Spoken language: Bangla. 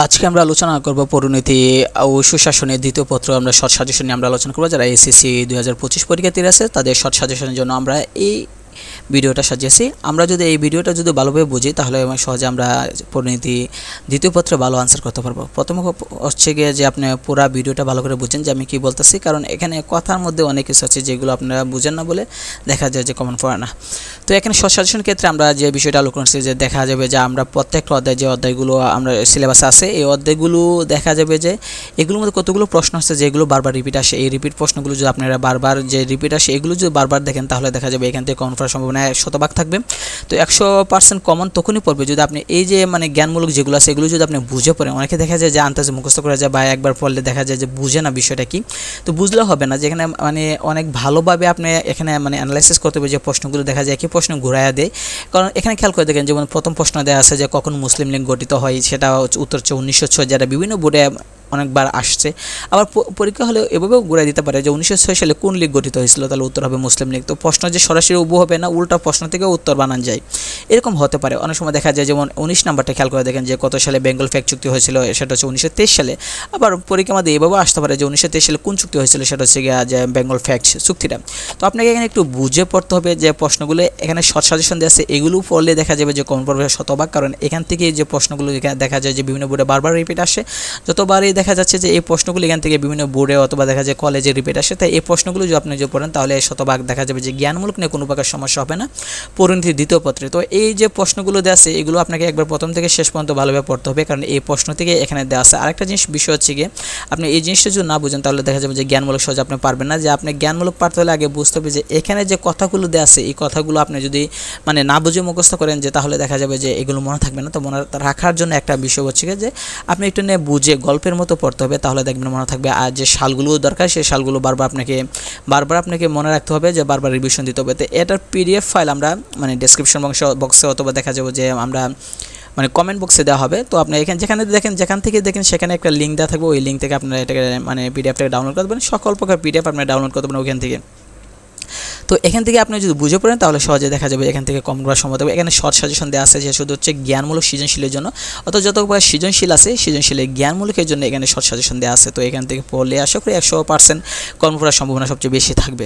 আজকে আমরা আলোচনা করব পরিণতি ও সুশাসনের দ্বিতীয় পত্র। আমরা শর্ট সাজেশন নিয়ে আমরা আলোচনা করব। যারা এসএসসি 2025 পরীক্ষার্থীরা আছে তাদের শর্ট সাজেশনের জন্য আমরা এই ভিডিওটা সাজিয়েছি। আমরা যদি এই ভিডিওটা যদি ভালোভাবে বুঝি তাহলে সহজে আমরা পরিণতি দ্বিতীয় পত্রে ভালো আনসার করতে পারবো। প্রথম হচ্ছে গিয়ে যে আপনি পুরো ভিডিওটা ভালো করে বুঝেন যে আমি কি বলতেছি, কারণ এখানে কথার মধ্যে অনেক কিছু আছে যেগুলো আপনারা বুঝেন না বলে দেখা যায় যে কমন পড়ে না। তো এখানে শর্ট সাজেশন ক্ষেত্রে আমরা যে বিষয়টা আলোচনা করছি যে দেখা যাবে যে আমরা প্রত্যেকটা অধ্যায় যে অধ্যায়গুলো আমরা সিলেবাসে আছে এই অধ্যায়গুলো দেখা যাবে যে এগুলোর মধ্যে কতগুলো প্রশ্ন আছে যেগুলো বারবার রিপিট আসে। এই রিপিট প্রশ্নগুলো যদি আপনারা বারবার যে রিপিট আসে এগুলো যদি বারবার দেখেন তাহলে দেখা যাবে এখান থেকে কমন পড়ার সম্ভাবনা 100% থাকবে। তো 100% কমন তখনই পড়বে যদি আপনি এই যে জ্ঞানমূলক যেগুলো আছে এগুলো যদি আপনি বুঝে পড়েন। অনেকে দেখা যায় যে আন্দাজে মুখস্থ করা যায় বা একবার পড়লে দেখা যায় যে বুঝে না বিষয়টা কি। তো বুঝলে হবে না, যেখানে অনেক ভালোভাবে আপনি এখানে অ্যানালাইসিস করতে হবে যে প্রশ্নগুলো দেখা যায় একই প্রশ্ন ঘুরাইয়া দেয়। কারণ এখানে খেয়াল করে দেখেন যেমন প্রথম প্রশ্ন দেওয়া আছে যে কখন মুসলিম লীগ গঠিত হয়, সেটা উত্তর হচ্ছে 1906, যেটা বিভিন্ন বোর্ডে অনেকবার আসছে। আবার পরীক্ষা হলে এভাবেও ঘুরে দিতে পারে যে 1906 সালে কোন লীগ গঠিত হয়েছিল, তাহলে উত্তর হবে মুসলিম লীগ। তো প্রশ্ন যে সরাসরি উবু হবে না, উল্টা প্রশ্ন থেকে উত্তর বানান যায়, এরকম হতে পারে। অনেক সময় দেখা যায় যেমন 19 নাম্বারটা খেয়াল করে দেখেন যে কত সালে বেঙ্গল ফ্ল্যাগ চুক্তি হয়েছিল, সেটা হচ্ছে 1923 সালে। আবার পরীক্ষার মধ্যে এভাবেও আসতে পারে যে 1923 সালে কোন চুক্তি হয়েছিল, সেটা হচ্ছে গিয়ে যে বেঙ্গল ফ্ল্যাগ চুক্তিটা। তো আপনাকে এখানে একটু বুঝে পড়তে হবে যে প্রশ্নগুলো এখানে শর্ট সাজেশন দেওয়া আছে এগুলো পড়লে দেখা যাবে যে কমন পড়বে 100%। কারণ এখান থেকে যে প্রশ্নগুলো দেখা যায় যে বিভিন্ন বোর্ডে বারবার রিপিট আসে, যতবারই দেখা যাচ্ছে যে এই প্রশ্নগুলো এখান থেকে বিভিন্ন বোর্ডে অথবা দেখা যায় কলেজে রিপিট আসে। তাই এই প্রশ্নগুলো যদি আপনি পড়েন তাহলে 100% দেখা যাবে যে জ্ঞানমূলক নিয়ে কোনো প্রকার সমস্যা হবে না পরিণতির দ্বিতীয় পত্রে। তো এই যে প্রশ্নগুলো দেওয়া আছে এগুলো আপনাকে একবার প্রথম থেকে শেষ পর্যন্ত ভালোভাবে পড়তে হবে, কারণ এই প্রশ্ন থেকে এখানে দেওয়া আছে। আরেকটা বিষয় হচ্ছে গিয়ে আপনি এই জিনিসটা যদি না বুঝেন তাহলে দেখা যাবে যে জ্ঞানমূলক সহজে আপনি পারবেন না। যে আপনি জ্ঞানমূলক পারতে হলে আগে বুঝতে হবে যে এখানে যে কথাগুলো দেওয়া আছে এই কথাগুলো আপনি যদি না বুঝে মুখস্থ করেন যে তাহলে দেখা যাবে যে এগুলো মনে থাকবে না। তো মনে রাখার জন্য একটা বিষয় হচ্ছে যে আপনি একটু নিয়ে বুঝে গল্পের মতো পড়তে হবে, তাহলে দেখবেন মনে থাকবে। আর যে সালগুলো দরকার সেই সালগুলো বারবার আপনাকে মনে রাখতে হবে, যে বারবার রিভিশন দিতে হবে। তো এটার পিডিএফ ফাইল আমরা ডেসক্রিপশন বক্সে অথবা দেখা যাবে যে আমরা কমেন্ট বক্সে দেওয়া হবে। তো আপনি যেখান থেকে দেখেন সেখানে একটা লিঙ্ক দেওয়া থাকবে, ওই লিঙ্ক থেকে আপনারা এটাকে পিডিএফটাকে ডাউনলোড করতে পারেন। সকল প্রকার পিডিএফ আপনারা ডাউনলোড করতে পারেন ওইখান থেকে। তো এখান থেকে আপনি যদি বুঝে পড়েন তাহলে সহজে দেখা যাবে এখান থেকে কম করা সম্ভব হবে। এখানে শর্ট সাজেশন দেওয়া আছে যে শুধু হচ্ছে জ্ঞানমূলক সৃজনশীলের জন্য, অথবা যত সৃজনশীল আছে সৃজনশীলের জ্ঞানমূলকের জন্য এখানে শর্ট সাজেশন দেওয়া আছে। তো এখান থেকে পড়লে আশা করি 100% কম করার সম্ভাবনা সবচেয়ে বেশি থাকবে।